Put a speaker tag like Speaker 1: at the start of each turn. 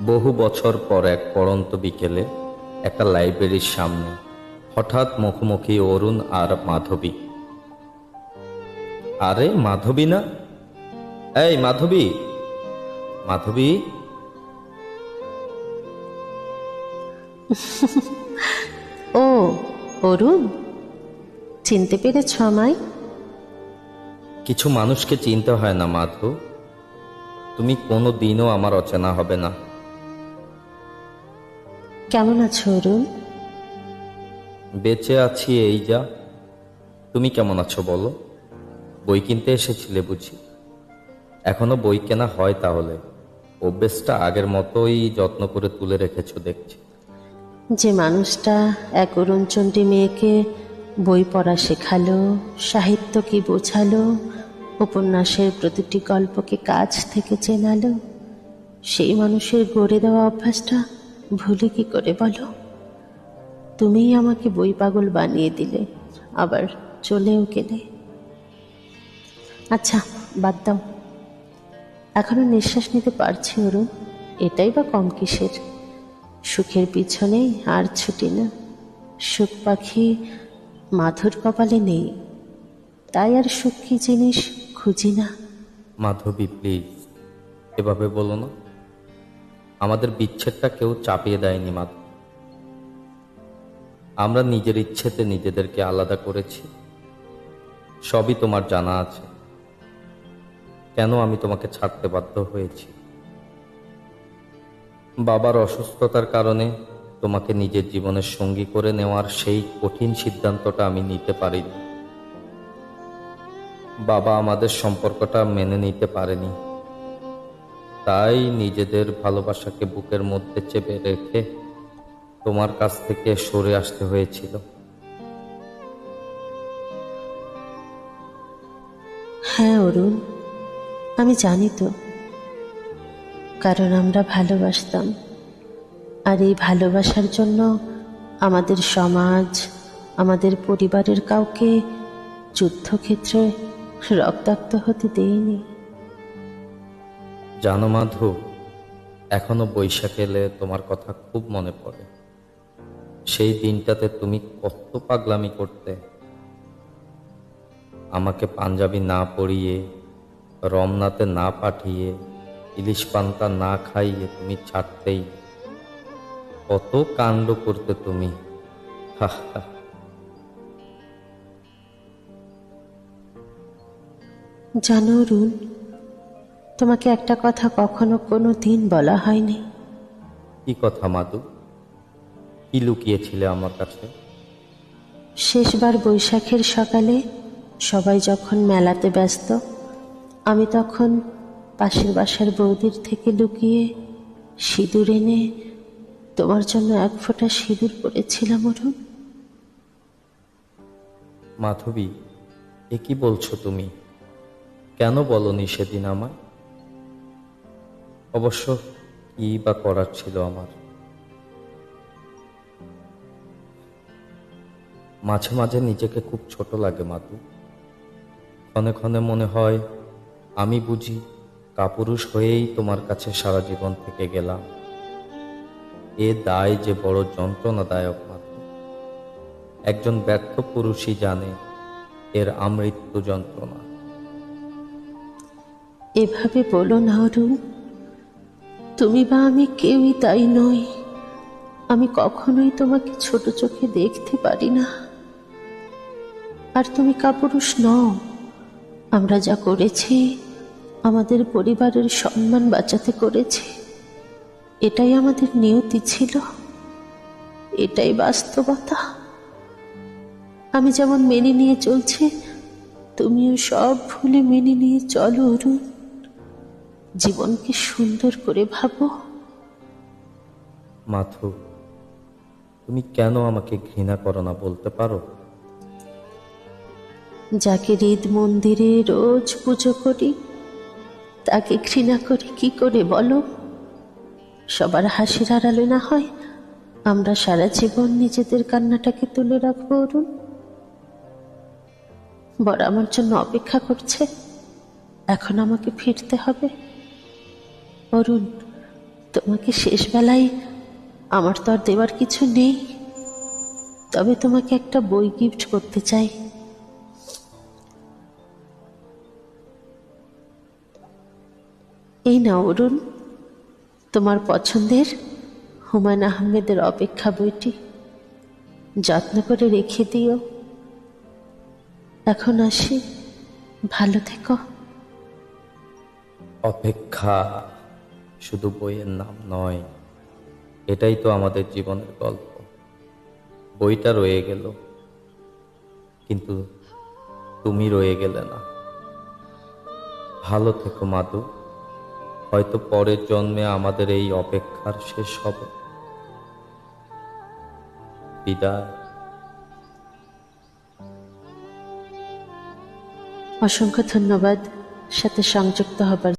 Speaker 1: বহু বছর পর এক পড়ন্ত বিকেলে একটা লাইব্রেরির সামনে হঠাৎ মুখোমুখি অরুণ আর মাধবী। আরে মাধবী না? এই মাধবী, মাধবী!
Speaker 2: ও অরুণ, চিনতে পেরেছ আমায়?
Speaker 1: কিছু মানুষকে চিনতে হয় না মাধু। তুমি কোনো দিনও আমার অচেনা হবে না।
Speaker 2: কেমন আছো অরুণ?
Speaker 1: বেঁচে আছি এই যা। তুমি কেমন আছো বলো? বই কিনতে এসেছিলে বুঝি? এখনো বই কেনা হয় তাহলে? অভ্যেসটা আগের মতোই যত্ন করে তুলে রেখেছো দেখছি।
Speaker 2: যে মানুষটা এক অরুণচণ্ডী মেয়েকে বই পড়া শেখালো, সাহিত্য কি বোঝালো, উপন্যাসের প্রতিটি গল্পকে কাছ থেকে চেনালো, সেই মানুষের গড়ে দেওয়া অভ্যাসটা ভুলে কি করে বলো? তুমিই আমাকে বই পাগল বানিয়ে দিলে, আবার চলেও গেলে। আচ্ছা, বাদ দাও। এখনো নিঃশ্বাস নিতে পারছি অরুণ, এটাই বা কম কিসের? সুখের পিছনেই আর ছুটি না। সুখ পাখি মাধুর কপালে নেই, তাই আর সুখ কি জিনিস খুঁজি না।
Speaker 1: মাধবী প্লিজ, এভাবে বলো না। আমাদের বিচ্ছেদটা কেউ চাপিয়ে দেয়নি মাধবী। আমরা নিজের ইচ্ছেতে নিজেদেরকে আলাদা করেছি। সবই তোমার জানা আছে কেন আমি তোমাকে ছাড়তে বাধ্য হয়েছি। বাবার অসুস্থতার কারণে তোমাকে নিজের জীবনের সঙ্গী করে নেওয়ার সেই কঠিন সিদ্ধান্তটা আমি নিতে পারিনি। বাবা আমাদের সম্পর্কটা মেনে নিতে পারেনি, তাই নিজেদের ভালোবাসাকে বুকের মধ্যে চেপে রেখে তোমার কাছ থেকে সরে আসতে হয়েছিল।
Speaker 2: হ্যাঁ অরুণ, আমি জানি তো, কারণ আমরা ভালোবাসতাম। আর এই ভালোবাসার জন্য আমাদের সমাজ, আমাদের পরিবারের কাউকে যুদ্ধক্ষেত্রে রক্তাক্ত হতে দেয়নি।
Speaker 1: জানো মাধু, এখনো বৈশাখ এলে তোমার কথা খুব মনে পড়ে। সেই দিনটাতে তুমি কত পাগলামি করতে। আমাকে পাঞ্জাবি না পরিয়ে, রমনাতে না পাঠিয়ে, ইলিশ পান্তা না খাইয়ে তুমি ছাড়তেই। কত কাণ্ড করতে তুমি। হা হা।
Speaker 2: জানো অরুণ, তোমাকে একটা কথা কখনো কোনো দিন বলা হয়নি।
Speaker 1: কি কথা মাধু? কি লুকিয়েছিলে আমার কাছে?
Speaker 2: শেষবার বৈশাখের সকালে সবাই যখন মেলাতে ব্যস্ত, আমি তখন পাশের বাসার বৌদির থেকে লুকিয়ে সিঁদুর এনে তোমার জন্য এক ফোঁটা সিঁদুর পরেছিলাম অরুণ।
Speaker 1: মাধবী, এ কি বলছো তুমি? কেন বলনি সেদিন আমায়? অবশ্য কি বা করার ছিল আমার? মাঝে মাঝে নিজেকে খুব ছোট লাগে মাধু। ক্ষণে ক্ষণে মনে হয় আমি বুঝি কাপুরুষ হয়েই তোমার কাছে সারা জীবন থেকে গেলাম। এ দায় যে বড় যন্ত্রণাদায়ক মাধু। একজন ব্যর্থ পুরুষই জানে এর আমৃত্যু যন্ত্রণা।
Speaker 2: এভাবে বলো না অরুণ, তুমি বা আমি কেউই তাই নই। আমি কখনোই তোমাকে ছোট চোখে দেখতে পারি না। আর তুমি কাপুরুষ নও। আমরা যা করেছি আমাদের পরিবারের সম্মান বাঁচাতে করেছি। এটাই আমাদের নিয়তি ছিল, এটাই বাস্তবতা। আমি যেমন মেনে নিয়ে চলছি, তুমিও সব ভুলে মেনে নিয়ে চলো অরুণ। জীবনকে সুন্দর করে ভাবো।
Speaker 1: মাথু, তুমি কেন আমাকে ঘৃণা করো না বলতে পারো?
Speaker 2: যাকে হৃদ মন্দিরে রোজ পুজো করি, তাকে ঘৃণা করি কি করে বলো? সবার হাসির আড়ালে না হয় আমরা সারা জীবন নিজেদের কান্নাটাকে তুলে রাখবো অরুণ। বড় আমার জন্য অপেক্ষা করছে, এখন আমাকে ফিরতে হবে। অরুণ, তোমাকে শেষ বেলায় আমার তো আর দেওয়ার কিছু নেই, তবে তোমাকে একটা বই গিফট করতে চাই। এই নাও অরুণ, তোমার পছন্দের হুমায়ুন আহমেদের অপেক্ষা বইটি। যত্ন করে রেখে দিও। এখন আসি, ভালো থেকো।
Speaker 1: অপেক্ষা শুধু বইয়ের নাম নয়, এটাই তো আমাদের জীবনের গল্প। বইটা রয়ে গেল, কিন্তু তুমি রয়ে গেলে না। ভালো থেকো মাধু, হয়তো পরের জন্মে আমাদের এই অপেক্ষার শেষ হবে। বিদায়।
Speaker 2: অসংখ্য ধন্যবাদ সাথে সংযুক্ত হবার